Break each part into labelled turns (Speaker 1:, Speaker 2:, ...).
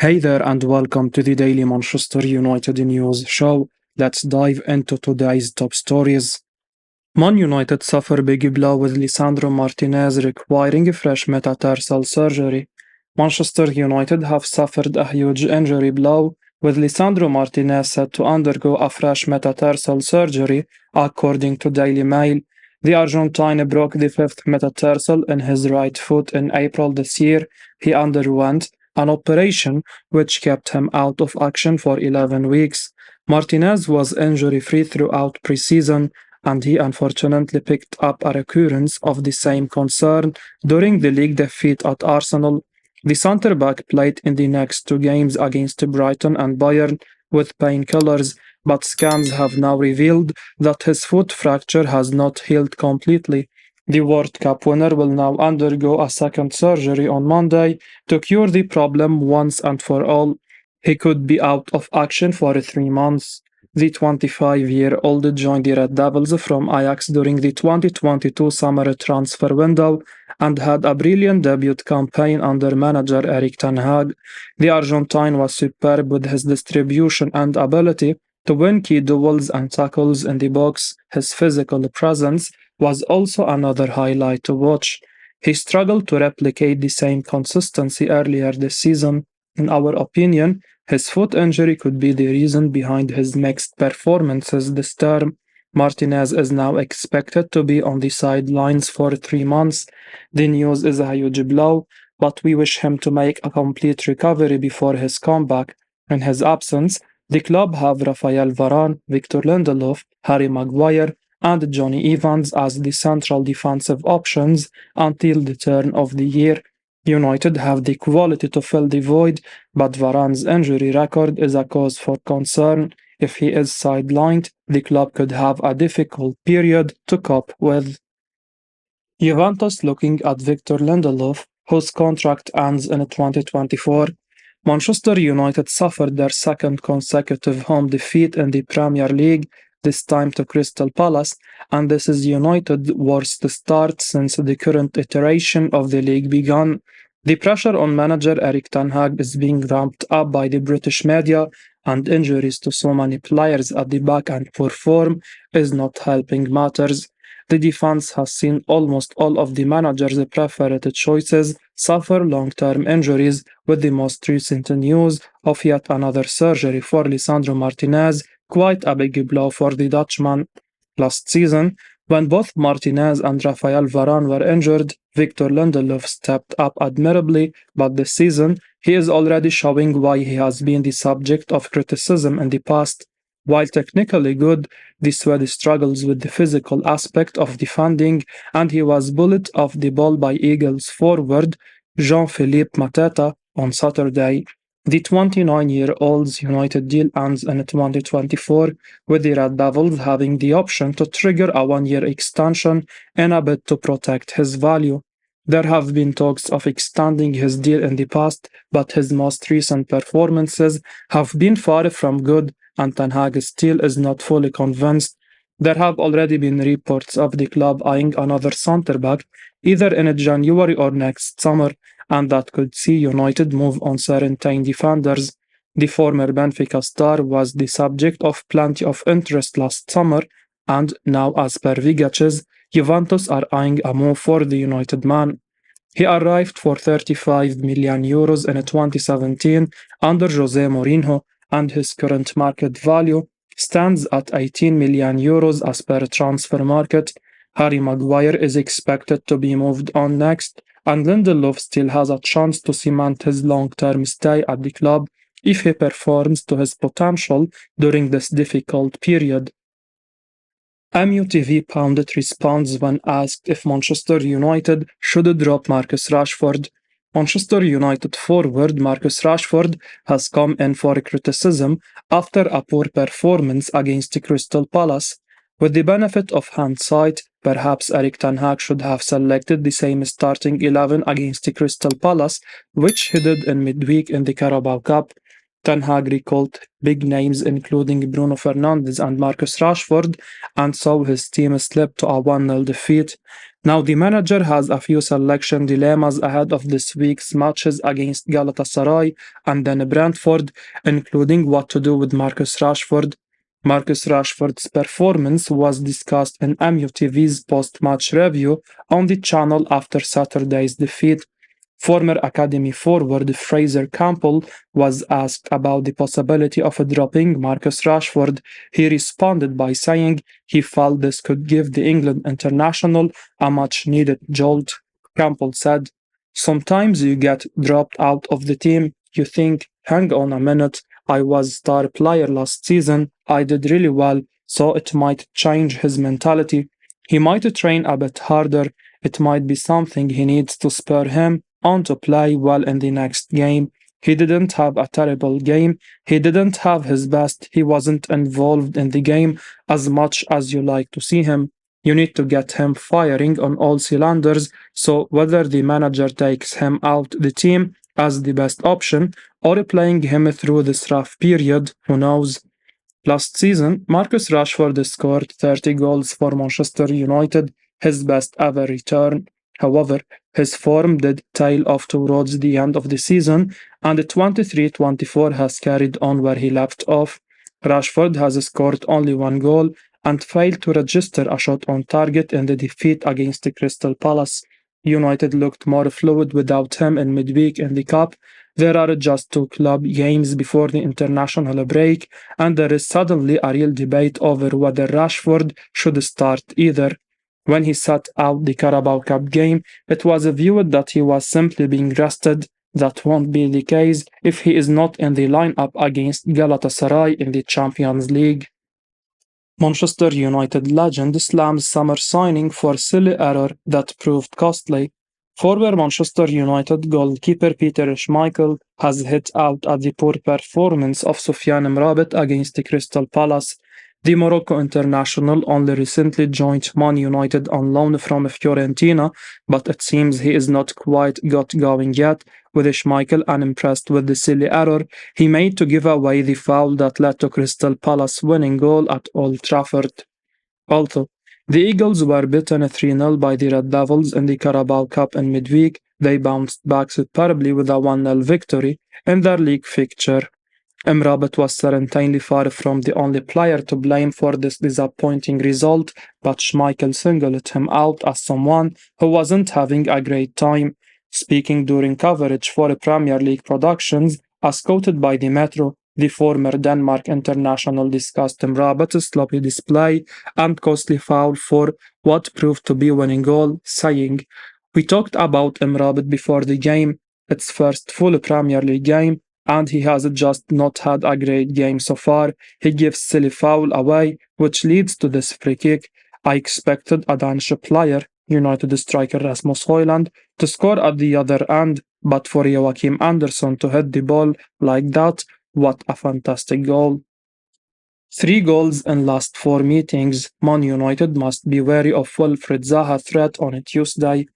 Speaker 1: Hey there, and welcome to the Daily Manchester United News Show. Let's dive into today's top stories. Man United suffer big blow with Lisandro Martinez requiring fresh metatarsal surgery. Manchester United have suffered a huge injury blow, with Lisandro Martinez set to undergo a fresh metatarsal surgery, according to Daily Mail. The Argentine broke the fifth metatarsal in his right foot in April this year. He underwent an operation which kept him out of action for 11 weeks. Martinez was injury-free throughout preseason, and he unfortunately picked up a recurrence of the same concern during the league defeat at Arsenal. The centre-back played in the next two games against Brighton and Bayern with painkillers, but scans have now revealed that his foot fracture has not healed completely. The World Cup winner will now undergo a second surgery on Monday to cure the problem once and for all. He could be out of action for 3 months. The 25-year-old joined the Red Devils from Ajax during the 2022 summer transfer window and had a brilliant debut campaign under manager Erik ten Hag. The Argentine was superb with his distribution and ability to win key duels and tackles in the box. His physical presence was also another highlight to watch. He struggled to replicate the same consistency earlier this season. In our opinion, his foot injury could be the reason behind his mixed performances this term. Martinez is now expected to be on the sidelines for 3 months. The news is a huge blow, but we wish him to make a complete recovery before his comeback. In his absence, the club have Rafael Varane, Victor Lindelof, Harry Maguire, and Johnny Evans as the central defensive options until the turn of the year. United have the quality to fill the void, but Varane's injury record is a cause for concern. If he is sidelined, the club could have a difficult period to cope with. Juventus looking at Victor Lindelof, whose contract ends in 2024. Manchester United suffered their second consecutive home defeat in the Premier League, this time to Crystal Palace, and this is United's worst start since the current iteration of the league began. The pressure on manager Erik ten Hag is being ramped up by the British media, and injuries to so many players at the back and poor form is not helping matters. The defense has seen almost all of the manager's preferred choices suffer long-term injuries, with the most recent news of yet another surgery for Lisandro Martinez, quite a big blow for the Dutchman. Last season, when both Martinez and Rafael Varane were injured, Victor Lindelof stepped up admirably, but this season he is already showing why he has been the subject of criticism in the past. While technically good, the Swede struggles with the physical aspect of defending, and he was bullied off the ball by Eagles forward Jean-Philippe Mateta on Saturday. The 29-year-old's United deal ends in 2024, with the Red Devils having the option to trigger a one-year extension in a bid to protect his value. There have been talks of extending his deal in the past, but his most recent performances have been far from good, and Ten Hag still is not fully convinced. There have already been reports of the club eyeing another centre-back, either in January or next summer, and that could see United move on certain defenders. The former Benfica star was the subject of plenty of interest last summer, and now, as per Vigaches, Juventus are eyeing a move for the United man. He arrived for €35 million in 2017 under Jose Mourinho, and his current market value stands at €18 million as per transfer market. Harry Maguire is expected to be moved on next, and Lindelof still has a chance to cement his long-term stay at the club if he performs to his potential during this difficult period. MUTV pundit responds when asked if Manchester United should drop Marcus Rashford. Manchester United forward Marcus Rashford has come in for criticism after a poor performance against Crystal Palace. With the benefit of hindsight, perhaps Erik ten Hag should have selected the same starting 11 against Crystal Palace, which he did in midweek in the Carabao Cup. Ten Hag recalled big names including Bruno Fernandes and Marcus Rashford and saw his team slip to a 1-0 defeat. Now, the manager has a few selection dilemmas ahead of this week's matches against Galatasaray and then Brentford, including what to do with Marcus Rashford. Marcus Rashford's performance was discussed in MUTV's post match review on the channel after Saturday's defeat. Former Academy forward Fraser Campbell was asked about the possibility of dropping Marcus Rashford. He responded by saying he felt this could give the England international a much needed jolt. Campbell said, "Sometimes you get dropped out of the team. You think, hang on a minute, I was star player last season. I did really well, so it might change his mentality. He might train a bit harder. It might be something he needs to spur him on to play well in the next game. He didn't have a terrible game. He didn't have his best. He wasn't involved in the game as much as you like to see him. You need to get him firing on all cylinders, so whether the manager takes him out the team as the best option or playing him through this rough period, who knows?" Last season, Marcus Rashford scored 30 goals for Manchester United, his best ever return. However, his form did tail off towards the end of the season, and 23-24 has carried on where he left off. Rashford has scored only one goal and failed to register a shot on target in the defeat against Crystal Palace. United looked more fluid without him in midweek in the Cup. There are just two club games before the international break, and there is suddenly a real debate over whether Rashford should start either. When he sat out the Carabao Cup game, it was viewed that he was simply being rested. That won't be the case if he is not in the lineup against Galatasaray in the Champions League. Manchester United legend slams summer signing for silly error that proved costly. Former Manchester United goalkeeper Peter Schmeichel has hit out at the poor performance of Soufiane Amrabat against Crystal Palace. The Morocco international only recently joined Man United on loan from Fiorentina, but it seems he is not quite got going yet, with Schmeichel unimpressed with the silly error he made to give away the foul that led to Crystal Palace winning goal at Old Trafford. Also, the Eagles were beaten 3-0 by the Red Devils in the Carabao Cup in midweek. They bounced back superbly with a 1-0 victory in their league fixture. Amrabat was certainly far from the only player to blame for this disappointing result, but Schmeichel singled him out as someone who wasn't having a great time. Speaking during coverage for Premier League productions, as quoted by the Metro, the former Denmark international discussed Amrabat's sloppy display and costly foul for what proved to be winning goal, saying, "We talked about Amrabat before the game. It's first full Premier League game, and he has just not had a great game so far. He gives silly foul away, which leads to this free kick. I expected a Danish player, United striker Rasmus Højlund, to score at the other end, but for Joachim Anderson to hit the ball like that, what a fantastic goal." 3 goals in last 4 meetings. Man United must be wary of Wilfried Zaha threat on Tuesday.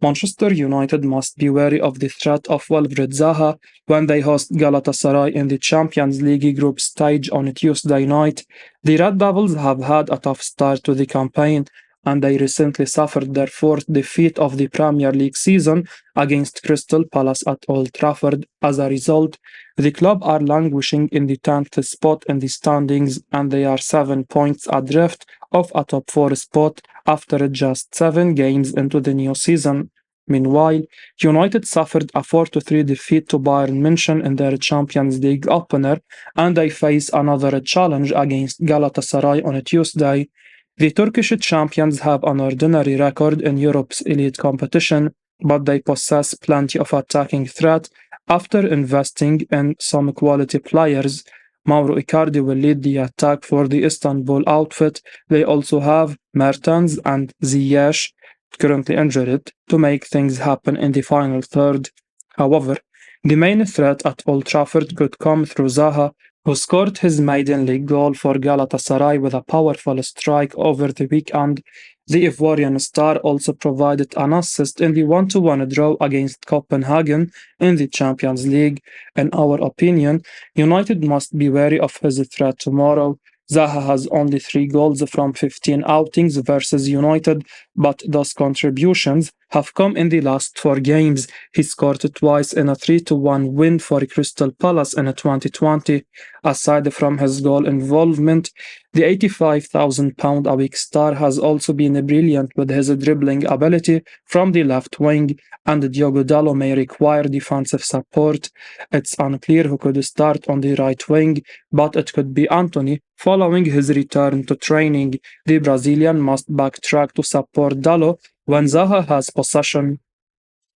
Speaker 1: Manchester United must be wary of the threat of Wilfried Zaha when they host Galatasaray in the Champions League group stage on Tuesday night. The Red Devils have had a tough start to the campaign, and they recently suffered their fourth defeat of the Premier League season against Crystal Palace at Old Trafford. As a result, the club are languishing in the 10th spot in the standings, and they are 7 points adrift of a top 4 spot after just 7 games into the new season. Meanwhile, United suffered a 4-3 defeat to Bayern München in their Champions League opener, and they face another challenge against Galatasaray on Tuesday. The Turkish champions have an ordinary record in Europe's elite competition, but they possess plenty of attacking threat after investing in some quality players. Mauro Icardi will lead the attack for the Istanbul outfit. They also have Mertens and Ziyech, currently injured, to make things happen in the final third. However, the main threat at Old Trafford could come through Zaha, who scored his maiden league goal for Galatasaray with a powerful strike over the weekend. The Ivorian star also provided an assist in the 1-1 draw against Copenhagen in the Champions League. In our opinion, United must be wary of his threat tomorrow. Zaha has only 3 goals from 15 outings versus United, but those contributions have come in the last 4 games. He scored twice in a 3-1 win for Crystal Palace in 2020. Aside from his goal involvement, the £85,000 a week star has also been brilliant with his dribbling ability from the left wing, and Diogo Dalot may require defensive support. It's unclear who could start on the right wing, but it could be Antony following his return to training. The Brazilian must backtrack to support Dalot when Zaha has possession.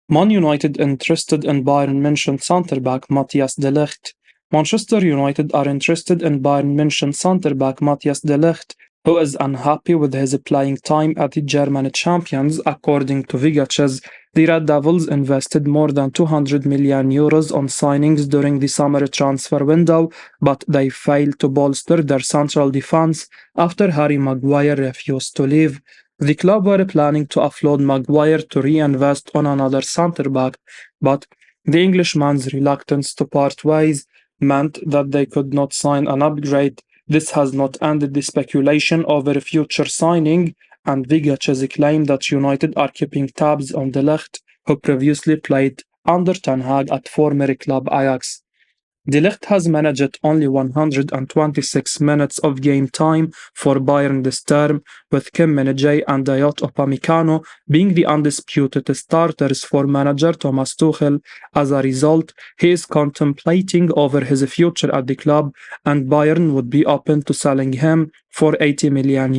Speaker 1: Man United interested in Bayern München centre-back Matthias de Ligt. Manchester United are interested in Bayern München centre-back Matthias de Ligt, who is unhappy with his playing time at the German champions, according to Vigaches. The Red Devils invested more than €200 million on signings during the summer transfer window, but they failed to bolster their central defense after Harry Maguire refused to leave. The club were planning to offload Maguire to reinvest on another centre-back, but the Englishman's reluctance to part ways meant that they could not sign an upgrade. This has not ended the speculation over future signing, and Vigaches claimed that United are keeping tabs on De Ligt, who previously played under Ten Hag at former club Ajax. De Ligt has managed only 126 minutes of game time for Bayern this term, with Kim Min-jae and Dayot Upamecano being the undisputed starters for manager Thomas Tuchel. As a result, he is contemplating over his future at the club, and Bayern would be open to selling him for €80 million.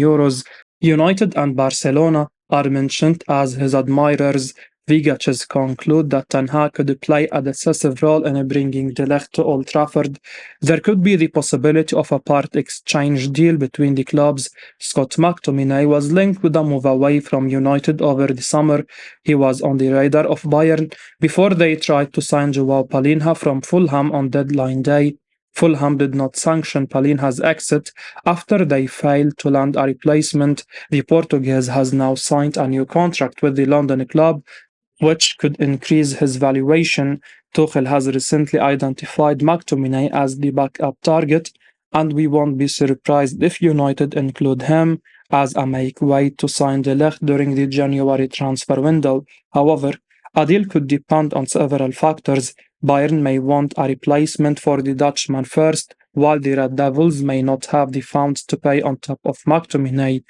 Speaker 1: United and Barcelona are mentioned as his admirers. Vigaches conclude that Ten Hag could play a decisive role in bringing De Ligt to Old Trafford. There could be the possibility of a part exchange deal between the clubs. Scott McTominay was linked with a move away from United over the summer. He was on the radar of Bayern before they tried to sign Joao Palhinha from Fulham on deadline day. Fulham did not sanction Palhinha's exit after they failed to land a replacement. The Portuguese has now signed a new contract with the London club, which could increase his valuation. Tuchel has recently identified McTominay as the backup target, and we won't be surprised if United include him as a make way to sign De Ligt during the January transfer window. However, a deal could depend on several factors. Bayern may want a replacement for the Dutchman first, while the Red Devils may not have the funds to pay on top of McTominay.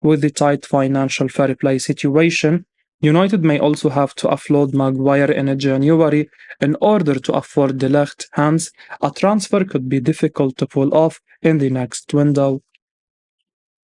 Speaker 1: With the tight financial fair play situation, United may also have to offload Maguire in January in order to afford De Ligt. Hence, a transfer could be difficult to pull off in the next window.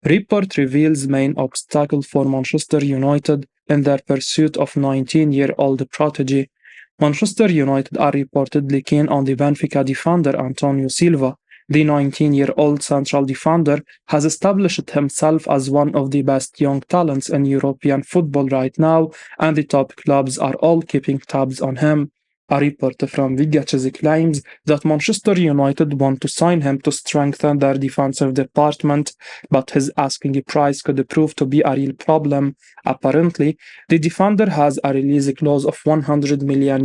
Speaker 1: Report reveals main obstacle for Manchester United in their pursuit of 19-year-old prodigy. Manchester United are reportedly keen on the Benfica defender Antonio Silva. The 19-year-old central defender has established himself as one of the best young talents in European football right now, and the top clubs are all keeping tabs on him. A report from Vigaches claims that Manchester United want to sign him to strengthen their defensive department, but his asking price could prove to be a real problem. Apparently, the defender has a release clause of €100 million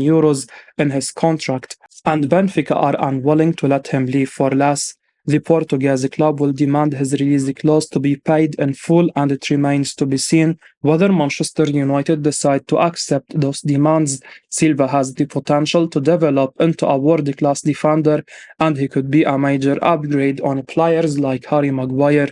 Speaker 1: in his contract, and Benfica are unwilling to let him leave for less. The Portuguese club will demand his release clause to be paid in full, and it remains to be seen whether Manchester United decide to accept those demands. Silva has the potential to develop into a world-class defender, and he could be a major upgrade on players like Harry Maguire.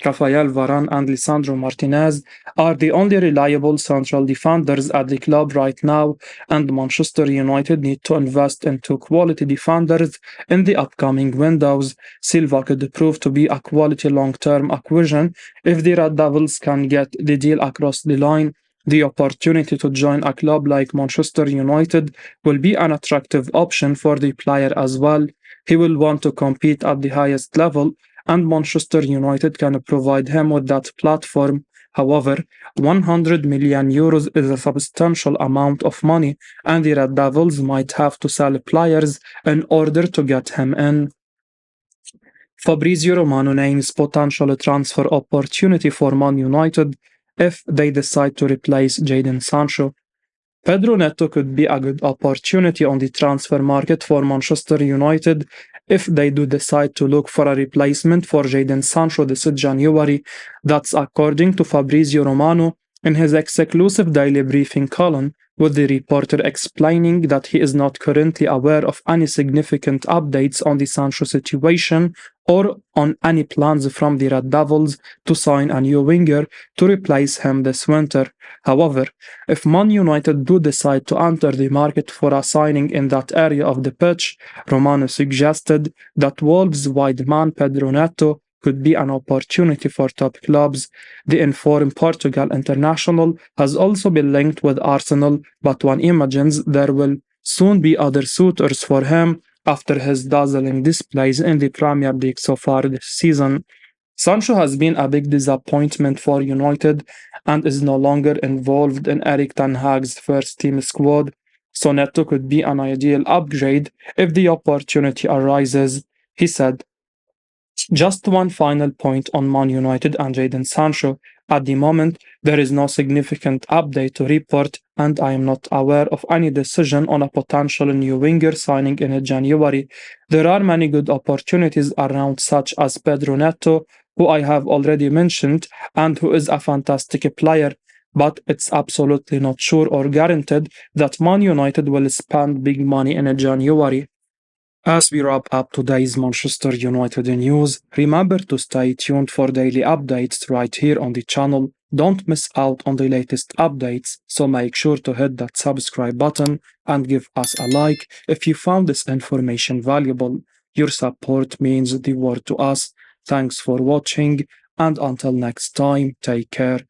Speaker 1: Rafael Varane and Lisandro Martinez are the only reliable central defenders at the club right now, and Manchester United need to invest into quality defenders in the upcoming windows. Silva could prove to be a quality long-term acquisition if the Red Devils can get the deal across the line. The opportunity to join a club like Manchester United will be an attractive option for the player as well. He will want to compete at the highest level, and Manchester United can provide him with that platform. However, €100 million is a substantial amount of money, and the Red Devils might have to sell players in order to get him in. Fabrizio Romano names potential transfer opportunity for Man United if they decide to replace Jadon Sancho. Pedro Neto could be a good opportunity on the transfer market for Manchester United if they do decide to look for a replacement for Jadon Sancho this January. That's according to Fabrizio Romano, In his exclusive daily briefing column, with the reporter explaining that he is not currently aware of any significant updates on the Sancho situation or on any plans from the Red Devils to sign a new winger to replace him this winter. However, if Man United do decide to enter the market for a signing in that area of the pitch, Romano suggested that Wolves wide man Pedro Neto could be an opportunity for top clubs. The informed Portugal international has also been linked with Arsenal, but one imagines there will soon be other suitors for him after his dazzling displays in the Premier League so far this season. Sancho has been a big disappointment for United and is no longer involved in Erik ten Hag's first team squad, so Neto could be an ideal upgrade if the opportunity arises, he said. Just one final point on Man United and Jadon Sancho. At the moment, there is no significant update to report, and I am not aware of any decision on a potential new winger signing in January. There are many good opportunities around, such as Pedro Neto, who I have already mentioned, and who is a fantastic player. But it's absolutely not sure or guaranteed that Man United will spend big money in January. As we wrap up today's Manchester United news, remember to stay tuned for daily updates right here on the channel. Don't miss out on the latest updates, so make sure to hit that subscribe button and give us a like if you found this information valuable. Your support means the world to us. Thanks for watching, and until next time, take care.